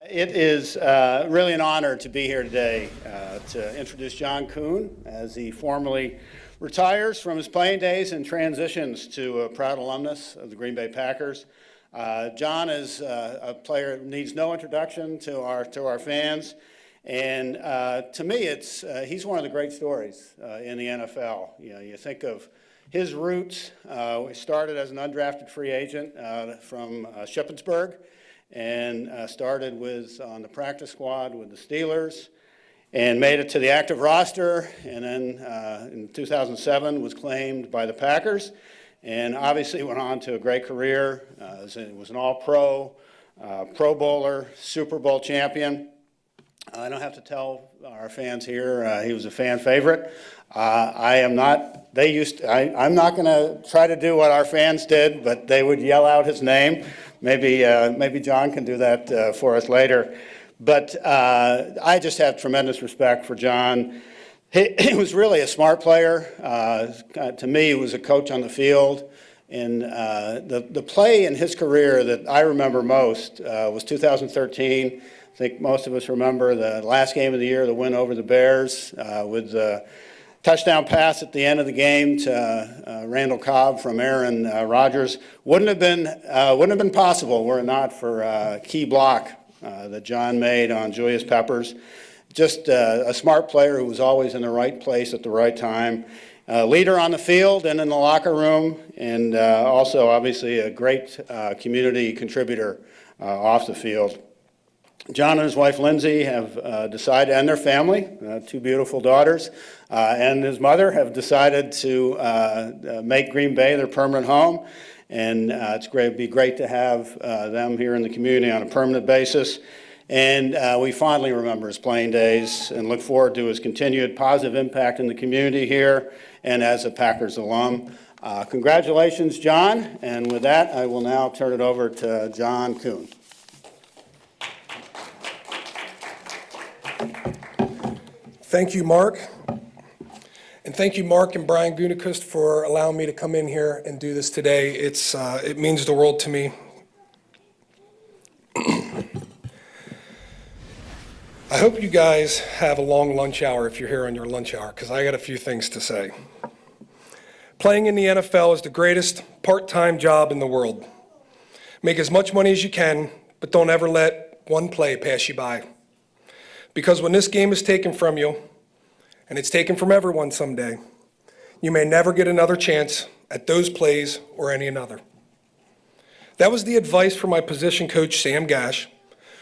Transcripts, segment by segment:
It is really an honor to be here today to introduce John Kuhn as he formally retires from his playing days and transitions to a proud alumnus of the Green Bay Packers. John is a player that needs no introduction to our fans, and to me, he's one of the great stories in the NFL. You know, you think of his roots. He started as an undrafted free agent from Shippensburg, and started on the practice squad with the Steelers, and made it to the active roster, and then in 2007 was claimed by the Packers, and obviously went on to a great career. Was an all-pro, Pro Bowler, Super Bowl champion. I don't have to tell our fans here he was a fan favorite. I'm not going to try to do what our fans did, but they would yell out his name. Maybe John can do that for us later. But I just have tremendous respect for John. He was really a smart player. To me, he was a coach on the field. And the play in his career that I remember most was 2013. I think most of us remember the last game of the year, the win over the Bears, with the touchdown pass at the end of the game to Randall Cobb from Aaron Rodgers. Wouldn't have been possible were it not for a key block that John made on Julius Peppers. Just a smart player who was always in the right place at the right time. Leader on the field and in the locker room, and also obviously a great community contributor off the field. John and his wife Lindsay have decided, and their family, two beautiful daughters, and his mother have decided to make Green Bay their permanent home. And it'd be great to have them here in the community on a permanent basis. And we fondly remember his playing days and look forward to his continued positive impact in the community here and as a Packers alum. Congratulations, John. And with that, I will now turn it over to John Kuhn. Thank you, Mark. And thank you, Mark and Brian Gutekunst, for allowing me to come in here and do this today. It means the world to me. I hope you guys have a long lunch hour if you're here on your lunch hour, because I got a few things to say. Playing in the NFL is the greatest part-time job in the world. Make as much money as you can, but don't ever let one play pass you by. Because when this game is taken from you, and it's taken from everyone someday, you may never get another chance at those plays or any another. That was the advice from my position coach, Sam Gash,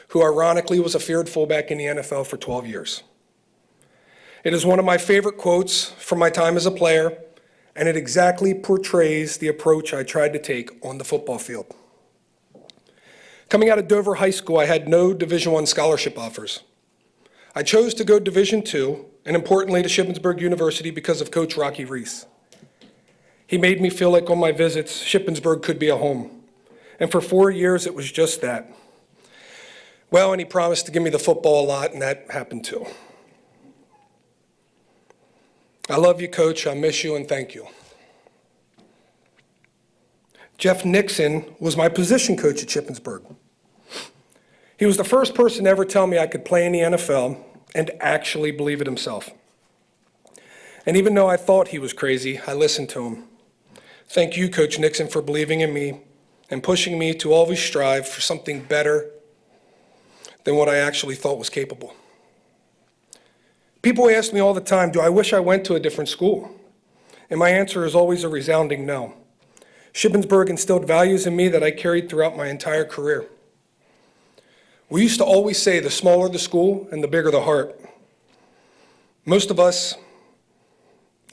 who ironically was a feared fullback in the NFL for 12 years. It is one of my favorite quotes from my time as a player, and it exactly portrays the approach I tried to take on the football field. Coming out of Dover High School, I had no Division I scholarship offers. I chose to go Division II, and importantly to Shippensburg University because of Coach Rocky Reese. He made me feel like on my visits, Shippensburg could be a home. And for 4 years, it was just that. Well, and he promised to give me the football a lot, and that happened too. I love you, Coach. I miss you, and thank you. Jeff Nixon was my position coach at Shippensburg. He was the first person to ever tell me I could play in the NFL and actually believe it himself. And even though I thought he was crazy, I listened to him. Thank you, Coach Nixon, for believing in me and pushing me to always strive for something better than what I actually thought was capable. People ask me all the time, do I wish I went to a different school? And my answer is always a resounding no. Shippensburg instilled values in me that I carried throughout my entire career. We used to always say the smaller the school and the bigger the heart. Most of us,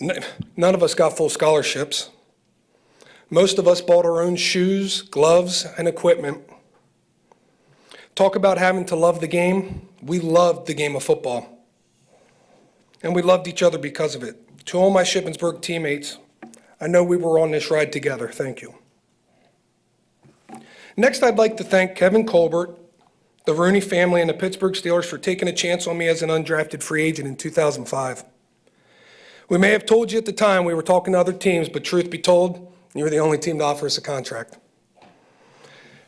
none of us got full scholarships. Most of us bought our own shoes, gloves, and equipment. Talk about having to love the game. We loved the game of football. And we loved each other because of it. To all my Shippensburg teammates, I know we were on this ride together. Thank you. Next, I'd like to thank Kevin Colbert, the Rooney family, and the Pittsburgh Steelers for taking a chance on me as an undrafted free agent in 2005. We may have told you at the time we were talking to other teams, but truth be told, you were the only team to offer us a contract.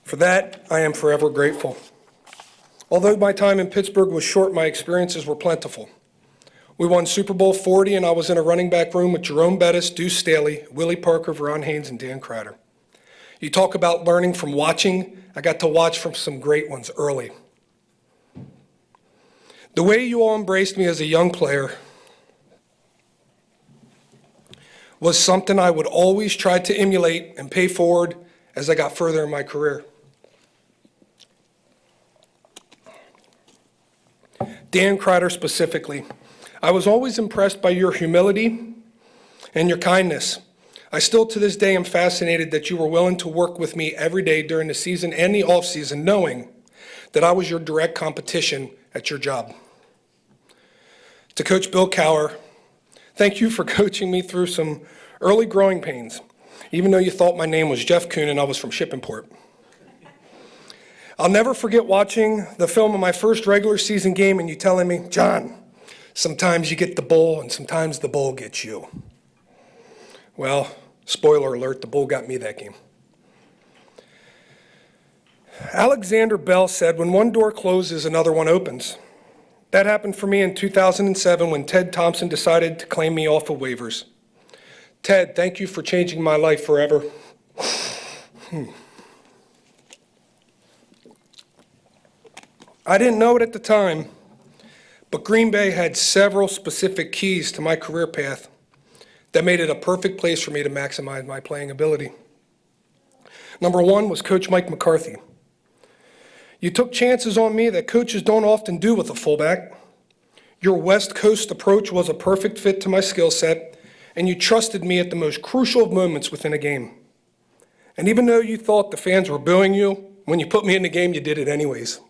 For that, I am forever grateful. Although my time in Pittsburgh was short, my experiences were plentiful. We won Super Bowl 40, and I was in a running back room with Jerome Bettis, Deuce Staley, Willie Parker, Veron Haynes, and Dan Kreider. You talk about learning from watching. I got to watch from some great ones early. The way you all embraced me as a young player was something I would always try to emulate and pay forward as I got further in my career. Dan Kreider specifically, I was always impressed by your humility and your kindness. I still to this day am fascinated that you were willing to work with me every day during the season and the off season, knowing that I was your direct competition at your job. To Coach Bill Cowher, thank you for coaching me through some early growing pains, even though you thought my name was Jeff Kuhn and I was from Shippingport. I'll never forget watching the film of my first regular season game and you telling me, John, sometimes you get the bull and sometimes the bull gets you. Well, spoiler alert, the bull got me that game. Alexander Bell said, when one door closes, another one opens. That happened for me in 2007 when Ted Thompson decided to claim me off of waivers. Ted, thank you for changing my life forever. I didn't know it at the time, but Green Bay had several specific keys to my career path that made it a perfect place for me to maximize my playing ability. Number one was Coach Mike McCarthy. You took chances on me that coaches don't often do with a fullback. Your West Coast approach was a perfect fit to my skill set, and you trusted me at the most crucial of moments within a game. And even though you thought the fans were booing you, when you put me in the game, you did it anyways.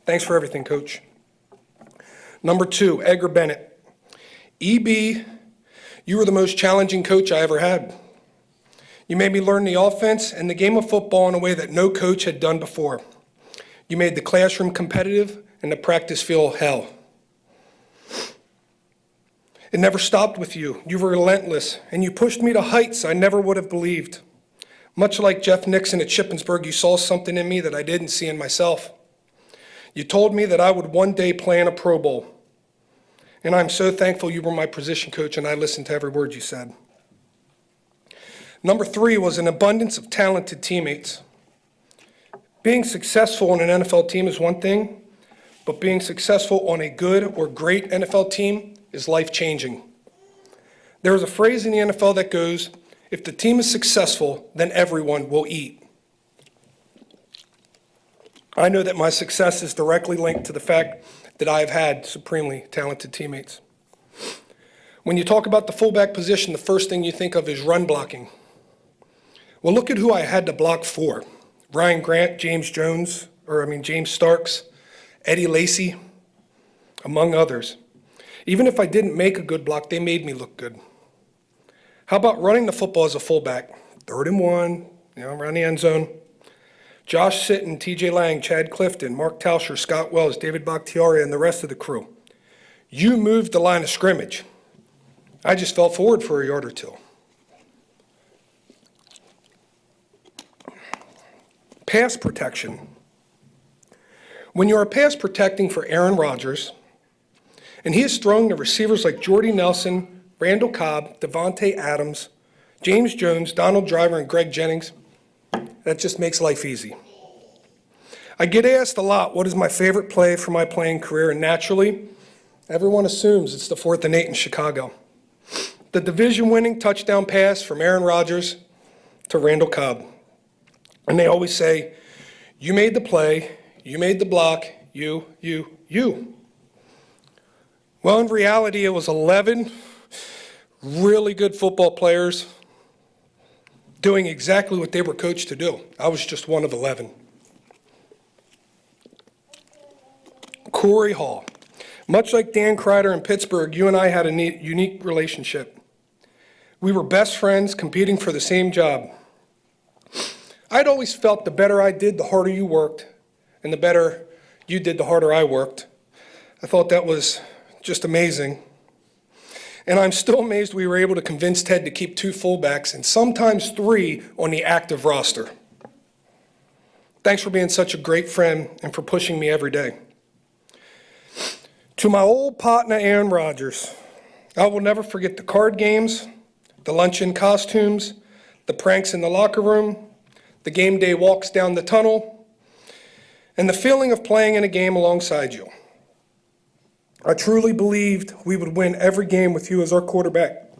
Thanks for everything, Coach. Number two, Edgar Bennett. EB, you were the most challenging coach I ever had. You made me learn the offense and the game of football in a way that no coach had done before. You made the classroom competitive and the practice field hell. It never stopped with you. You were relentless, and you pushed me to heights I never would have believed. Much like Jeff Nixon at Shippensburg, you saw something in me that I didn't see in myself. You told me that I would one day play in a Pro Bowl. And I'm so thankful you were my position coach and I listened to every word you said. Number three was an abundance of talented teammates. Being successful on an NFL team is one thing, but being successful on a good or great NFL team is life-changing. There is a phrase in the NFL that goes, if the team is successful, then everyone will eat. I know that my success is directly linked to the fact that I have had supremely talented teammates. When you talk about the fullback position, the first thing you think of is run blocking. Well, look at who I had to block for. Ryan Grant, James Starks, Eddie Lacy, among others. Even if I didn't make a good block, they made me look good. How about running the football as a fullback? 3rd and 1, around the end zone. Josh Sitton, TJ Lang, Chad Clifton, Mark Tauscher, Scott Wells, David Bakhtiari, and the rest of the crew. You moved the line of scrimmage. I just fell forward for a yard or two. Pass protection. When you are pass protecting for Aaron Rodgers, and he is throwing to receivers like Jordy Nelson, Randall Cobb, Devontae Adams, James Jones, Donald Driver, and Greg Jennings, that just makes life easy. I get asked a lot, what is my favorite play for my playing career? And naturally, everyone assumes it's the 4th and 8 in Chicago. The division-winning touchdown pass from Aaron Rodgers to Randall Cobb. And they always say, you made the play, you made the block, you. Well, in reality, it was 11 really good football players doing exactly what they were coached to do. I was just one of 11. Corey Hall. Much like Dan Kreider in Pittsburgh, you and I had a unique relationship. We were best friends competing for the same job. I'd always felt the better I did, the harder you worked, and the better you did, the harder I worked. I thought that was just amazing. And I'm still amazed we were able to convince Ted to keep 2 fullbacks and sometimes 3 on the active roster. Thanks for being such a great friend and for pushing me every day. To my old partner, Aaron Rodgers, I will never forget the card games, the luncheon costumes, the pranks in the locker room, the game day walks down the tunnel, and the feeling of playing in a game alongside you. I truly believed we would win every game with you as our quarterback.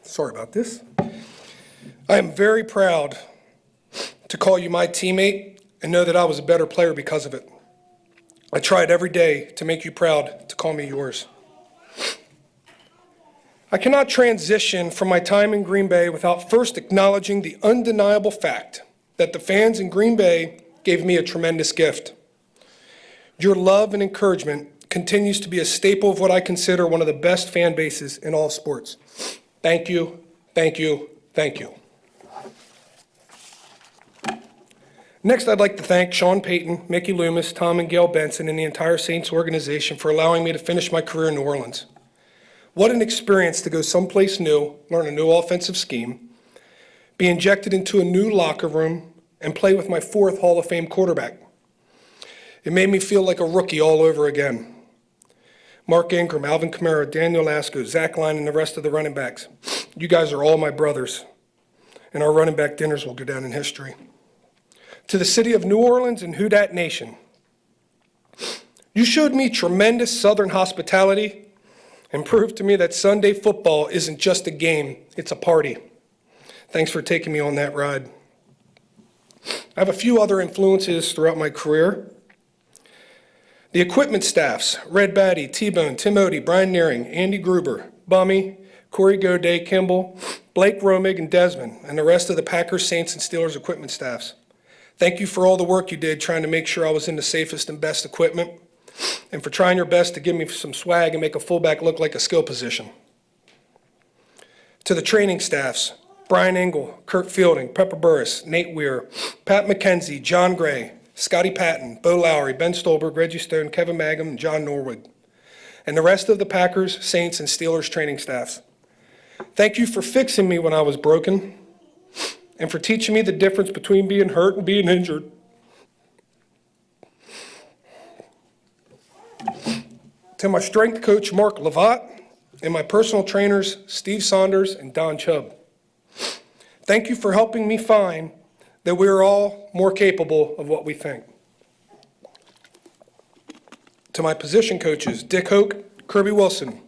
Sorry about this. I am very proud to call you my teammate and know that I was a better player because of it. I tried every day to make you proud to call me yours. I cannot transition from my time in Green Bay without first acknowledging the undeniable fact that the fans in Green Bay gave me a tremendous gift. Your love and encouragement continues to be a staple of what I consider one of the best fan bases in all of sports. Thank you, thank you, thank you. Next, I'd like to thank Sean Payton, Mickey Loomis, Tom and Gail Benson, and the entire Saints organization for allowing me to finish my career in New Orleans. What an experience to go someplace new, learn a new offensive scheme, be injected into a new locker room, and play with my fourth Hall of Fame quarterback. It made me feel like a rookie all over again. Mark Ingram, Alvin Kamara, Daniel Lasco, Zach Line, and the rest of the running backs. You guys are all my brothers, and our running back dinners will go down in history. To the city of New Orleans and Who Dat Nation, you showed me tremendous Southern hospitality and proved to me that Sunday football isn't just a game, it's a party. Thanks for taking me on that ride. I have a few other influences throughout my career. The equipment staffs, Red Batty, T-Bone, Tim Odie, Brian Nearing, Andy Gruber, Bummy, Corey Goday, Kimball, Blake Romig, and Desmond, and the rest of the Packers, Saints, and Steelers equipment staffs. Thank you for all the work you did trying to make sure I was in the safest and best equipment, and for trying your best to give me some swag and make a fullback look like a skill position. To the training staffs, Brian Engel, Kurt Fielding, Pepper Burris, Nate Weir, Pat McKenzie, John Gray, Scotty Patton, Bo Lowry, Ben Stolberg, Reggie Stone, Kevin Mangum, and John Norwood, and the rest of the Packers, Saints, and Steelers training staffs. Thank you for fixing me when I was broken, and for teaching me the difference between being hurt and being injured. To my strength coach, Mark Lavatt, and my personal trainers, Steve Saunders and Don Chubb. Thank you for helping me find that we are all more capable of what we think. To my position coaches, Dick Hoke, Kirby Wilson,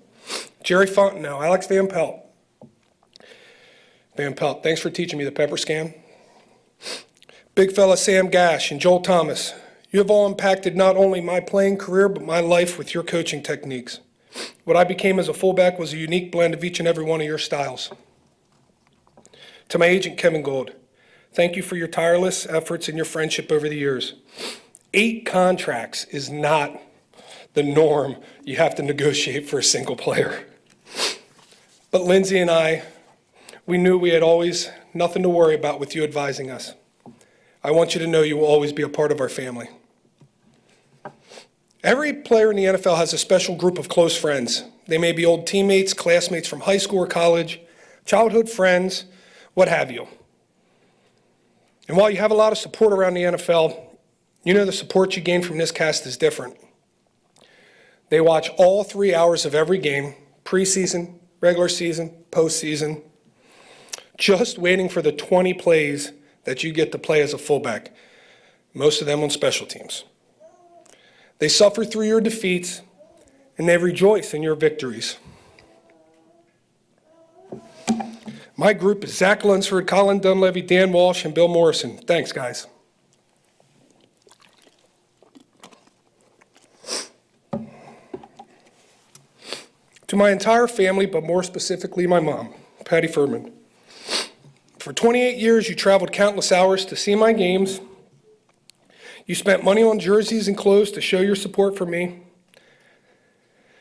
Jerry Fontenot, Alex Van Pelt. Van Pelt, thanks for teaching me the pepper scan. Big fella Sam Gash and Joel Thomas, you have all impacted not only my playing career, but my life with your coaching techniques. What I became as a fullback was a unique blend of each and every one of your styles. To my agent, Kevin Gold, thank you for your tireless efforts and your friendship over the years. 8 contracts is not the norm you have to negotiate for a single player. But Lindsay and I, we knew we had always nothing to worry about with you advising us. I want you to know you will always be a part of our family. Every player in the NFL has a special group of close friends. They may be old teammates, classmates from high school or college, childhood friends, what have you. And while you have a lot of support around the NFL, you know the support you gain from this cast is different. They watch all 3 hours of every game, preseason, regular season, postseason, just waiting for the 20 plays that you get to play as a fullback, most of them on special teams. They suffer through your defeats, and they rejoice in your victories. My group is Zach Lunsford, Colin Dunleavy, Dan Walsh, and Bill Morrison. Thanks, guys. To my entire family, but more specifically my mom, Patty Furman. For 28 years, you traveled countless hours to see my games. You spent money on jerseys and clothes to show your support for me.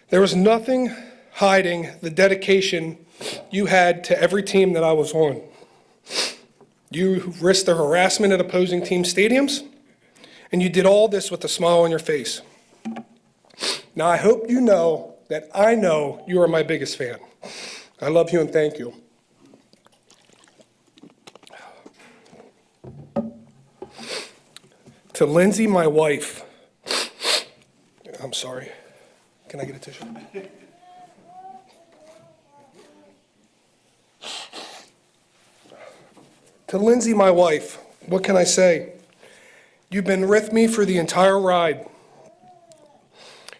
There was nothing hiding the dedication you had to every team that I was on. You risked the harassment at opposing team stadiums, and you did all this with a smile on your face. Now, I hope you know that I know you are my biggest fan. I love you and thank you. To Lindsay, my wife, I'm sorry. Can I get a tissue? To Lindsay, my wife, what can I say? You've been with me for the entire ride.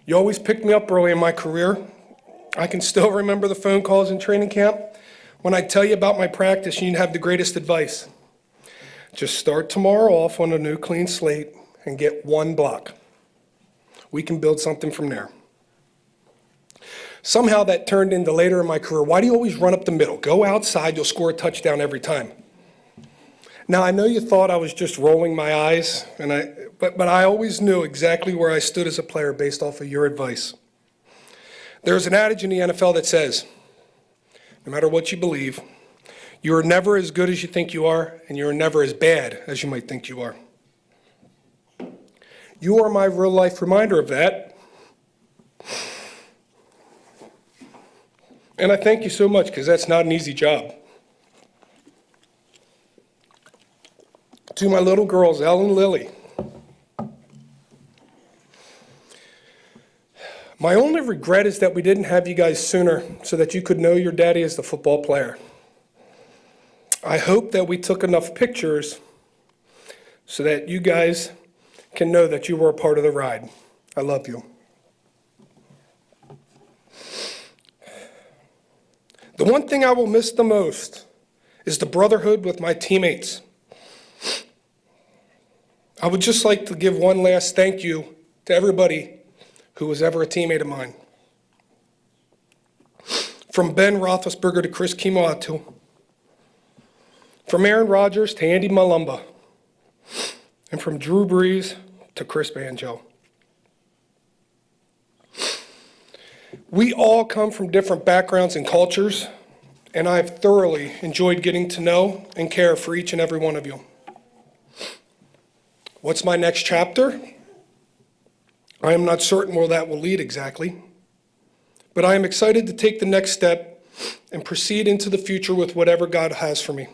You always picked me up early in my career. I can still remember the phone calls in training camp when I'd tell you about my practice and you'd have the greatest advice. Just start tomorrow off on a new clean slate and get one block. We can build something from there. Somehow that turned into later in my career, why do you always run up the middle? Go outside, you'll score a touchdown every time. Now, I know you thought I was just rolling my eyes, but I always knew exactly where I stood as a player based off of your advice. There's an adage in the NFL that says, no matter what you believe, you are never as good as you think you are, and you are never as bad as you might think you are. You are my real-life reminder of that. And I thank you so much, because that's not an easy job. To my little girls, Elle and Lily, my only regret is that we didn't have you guys sooner so that you could know your daddy as the football player. I hope that we took enough pictures so that you guys can know that you were a part of the ride. I love you. The one thing I will miss the most is the brotherhood with my teammates. I would just like to give one last thank you to everybody who was ever a teammate of mine. From Ben Roethlisberger to Chris Kimoatu, from Aaron Rodgers to Andy Malumba, and from Drew Brees to Chris Banjo. We all come from different backgrounds and cultures, and I have thoroughly enjoyed getting to know and care for each and every one of you. What's my next chapter? I am not certain where that will lead exactly, but I am excited to take the next step and proceed into the future with whatever God has for me.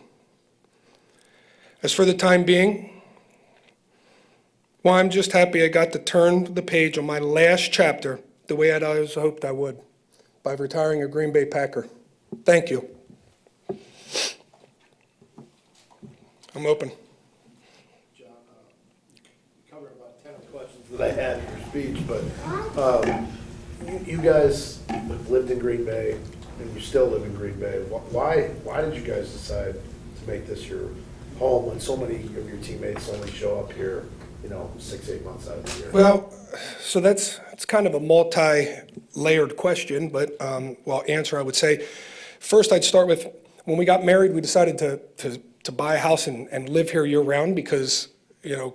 As for the time being, well, I'm just happy I got to turn the page on my last chapter the way I'd always hoped I would, by retiring a Green Bay Packer. Thank you. I'm open. That I had in your speech, but you guys have lived in Green Bay, and you still live in Green Bay. Why did you guys decide to make this your home when so many of your teammates only show up here, 6-8 months out of the year? Well, so it's kind of a multi-layered question, but answer I would say. First, I'd start with when we got married, we decided to buy a house and live here year-round because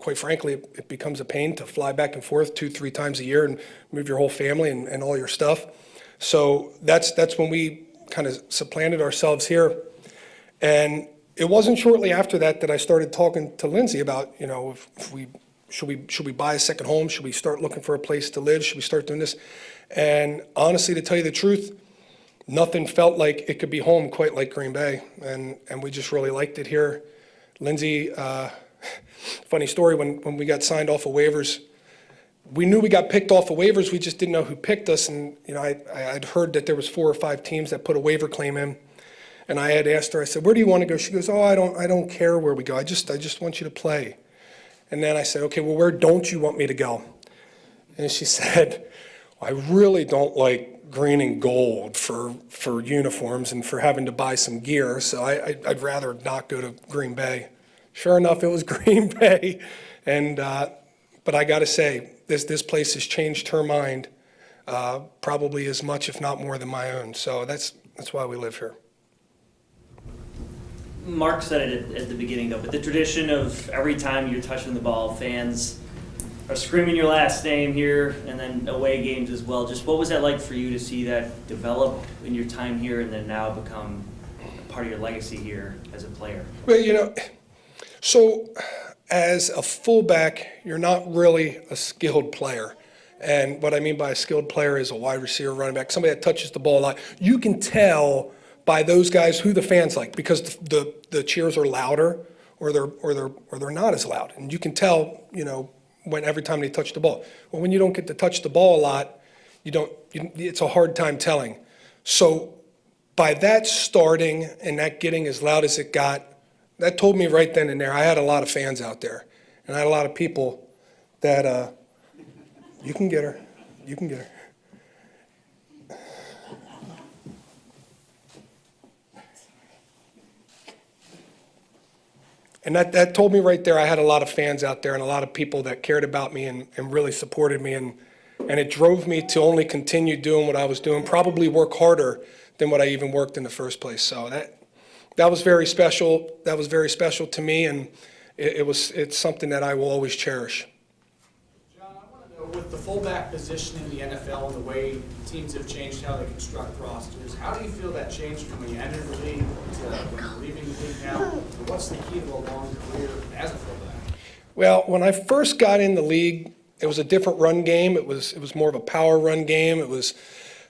quite frankly, it becomes a pain to fly back and forth 2-3 times a year and move your whole family and all your stuff. So that's when we kind of supplanted ourselves here. And it wasn't shortly after that I started talking to Lindsay about, should we buy a second home? Should we start looking for a place to live? Should we start doing this? And honestly, to tell you the truth, nothing felt like it could be home quite like Green Bay. And we just really liked it here. Lindsay, funny story, when we got signed off of waivers, we knew we got picked off of waivers, we just didn't know who picked us, and I'd heard that there was 4 or 5 teams that put a waiver claim in, and I had asked her, I said, where do you want to go? She goes, I don't care where we go, I just want you to play. And then I said, okay, well, where don't you want me to go? And she said, I really don't like green and gold for uniforms and for having to buy some gear, so I'd rather not go to Green Bay. Sure enough, it was Green Bay, and but I got to say, this place has changed her mind probably as much, if not more, than my own. So that's why we live here. Mark said it at the beginning, though, but the tradition of every time you're touching the ball, fans are screaming your last name here, and then away games as well. Just what was that like for you to see that develop in your time here, and then now become part of your legacy here as a player? Well, so as a fullback, you're not really a skilled player. And what I mean by a skilled player is a wide receiver, running back, somebody that touches the ball a lot. You can tell by those guys who the fans like because the cheers are louder or they're not as loud. And you can tell, when every time they touch the ball. Well, when you don't get to touch the ball a lot, it's a hard time telling. So by that starting and that getting as loud as it got, that told me right then and there, I had a lot of fans out there. And I had a lot of people that, you can get her, you can get her. And that told me right there I had a lot of fans out there and a lot of people that cared about me and really supported me. And it drove me to only continue doing what I was doing, probably work harder than what I even worked in the first place. So that was very special. That was very special to me, and it's something that I will always cherish. John, I want to know, with the fullback position in the NFL and the way teams have changed how they construct rosters, how do you feel that changed from when you entered the league to when you're leaving the league now? What's the key to a long career as a fullback? Well, when I first got in the league, it was a different run game. It was more of a power run game. It was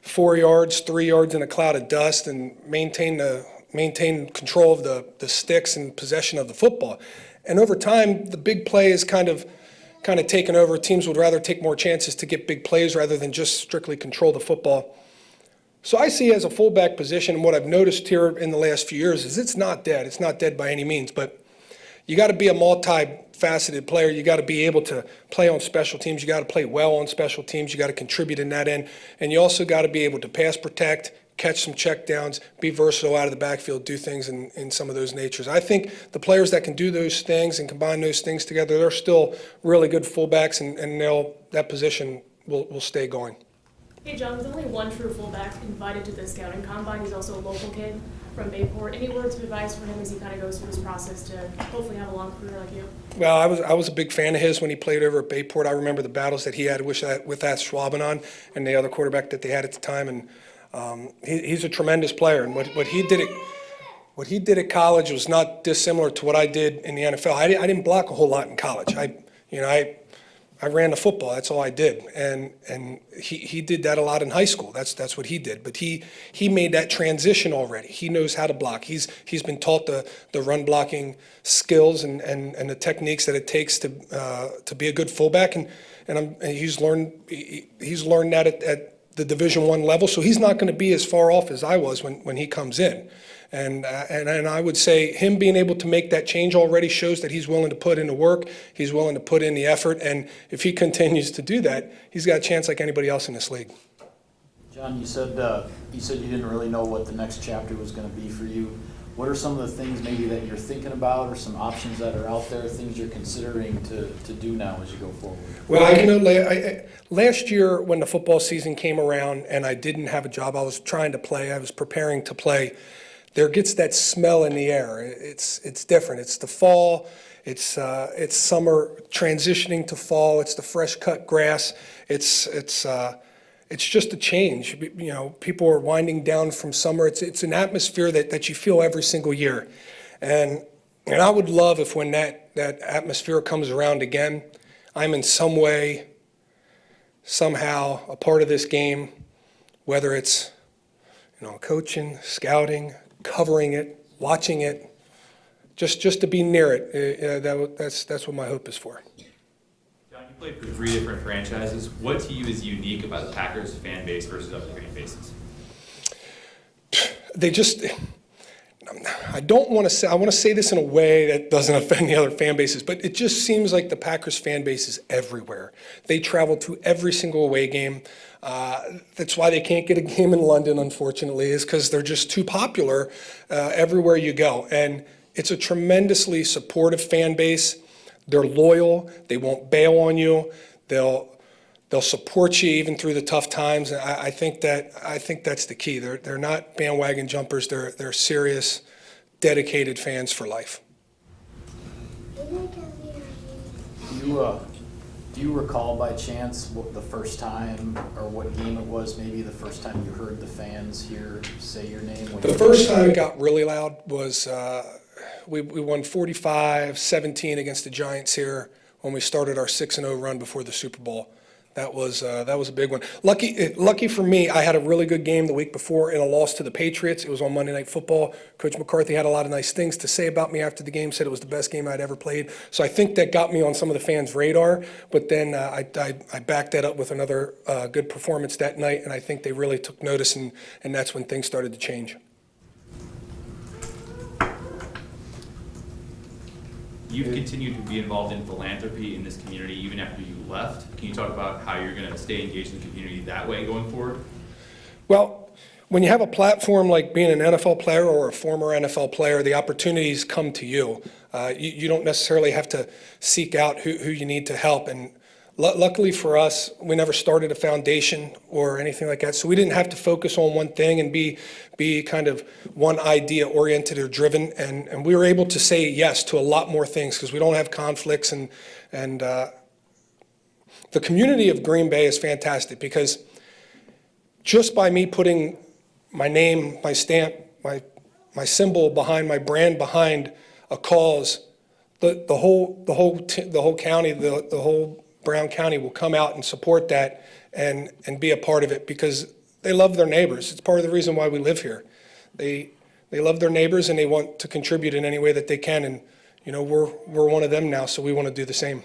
4 yards, 3 yards in a cloud of dust, and maintain control of the sticks and possession of the football. And over time, the big play is kind of taken over. Teams would rather take more chances to get big plays rather than just strictly control the football. So I see as a fullback position, and what I've noticed here in the last few years is it's not dead. It's not dead by any means, but you got to be a multifaceted player. You got to be able to play on special teams. You got to play well on special teams. You got to contribute in that end. And you also got to be able to pass protect, catch some checkdowns, be versatile out of the backfield, do things in some of those natures. I think the players that can do those things and combine those things together, they're still really good fullbacks, and that position will stay going. Hey John, with only one true fullback invited to the scouting combine, he's also a local kid from Bayport. Any words of advice for him as he kind of goes through this process to hopefully have a long career like you? Well, I was a big fan of his when he played over at Bayport. I remember the battles that he had with that Schwabenon and the other quarterback that they had at the time, and he's a tremendous player. And what he did at college was not dissimilar to what I did in the NFL. I didn't block a whole lot in college. I ran the football. That's all I did, and he did that a lot in high school. That's what he did. But he made that transition already. He knows how to block. He's been taught the run blocking skills and the techniques that it takes to be a good fullback, and he's learned that at the Division I level. So he's not going to be as far off as I was when he comes in. And I would say him being able to make that change already shows that he's willing to put in the work, he's willing to put in the effort, and if he continues to do that, he's got a chance like anybody else in this league. John, you said you didn't really know what the next chapter was going to be for you. What are some of the things maybe that you're thinking about, or some options that are out there, things you're considering to do now as you go forward? Well, last year when the football season came around and I didn't have a job, I was trying to play, I was preparing to play. There gets that smell in the air. It's different. It's the fall. It's summer transitioning to fall. It's the fresh cut grass. It's just a change. You know, people are winding down from summer. It's an atmosphere that you feel every single year, and I would love if when that atmosphere comes around again, I'm in some way, somehow a part of this game, whether it's coaching, scouting, covering it, watching it, just to be near it. That's what my hope is for. John, you played for 3 different franchises. What to you is unique about the Packers fan base versus other fan bases? I want to say this in a way that doesn't offend the other fan bases, but it just seems like the Packers fan base is everywhere. They travel to every single away game. That's why they can't get a game in London, unfortunately, is because they're just too popular everywhere you go. And it's a tremendously supportive fan base. They're loyal. They won't bail on you. They'll support you even through the tough times. I think that's the key. They're not bandwagon jumpers. They're serious, dedicated fans for life. Do you recall by chance what the first time or what game it was, maybe the first time you heard the fans here say your name? The first time it got really loud was we won 45-17 against the Giants here when we started our 6-0 run before the Super Bowl. That was a big one. Lucky for me, I had a really good game the week before in a loss to the Patriots. It was on Monday Night Football. Coach McCarthy had a lot of nice things to say about me after the game, said it was the best game I'd ever played. So I think that got me on some of the fans' radar, but then I backed that up with another good performance that night, and I think they really took notice, and that's when things started to change. You've continued to be involved in philanthropy in this community even after you left. Can you talk about how you're going to stay engaged in the community that way going forward? Well, when you have a platform like being an NFL player or a former NFL player, the opportunities come to you. You don't necessarily have to seek out who you need to help. And luckily for us, we never started a foundation or anything like that, so we didn't have to focus on one thing and be kind of one idea oriented or driven. And we were able to say yes to a lot more things because we don't have conflicts. And the community of Green Bay is fantastic because just by me putting my name, my stamp, my symbol behind, my brand behind a cause, the whole county, the whole Brown County will come out and support that and be a part of it because they love their neighbors. It's part of the reason why we live here. They love their neighbors and they want to contribute in any way that they can. And you know, we're one of them now, so we want to do the same.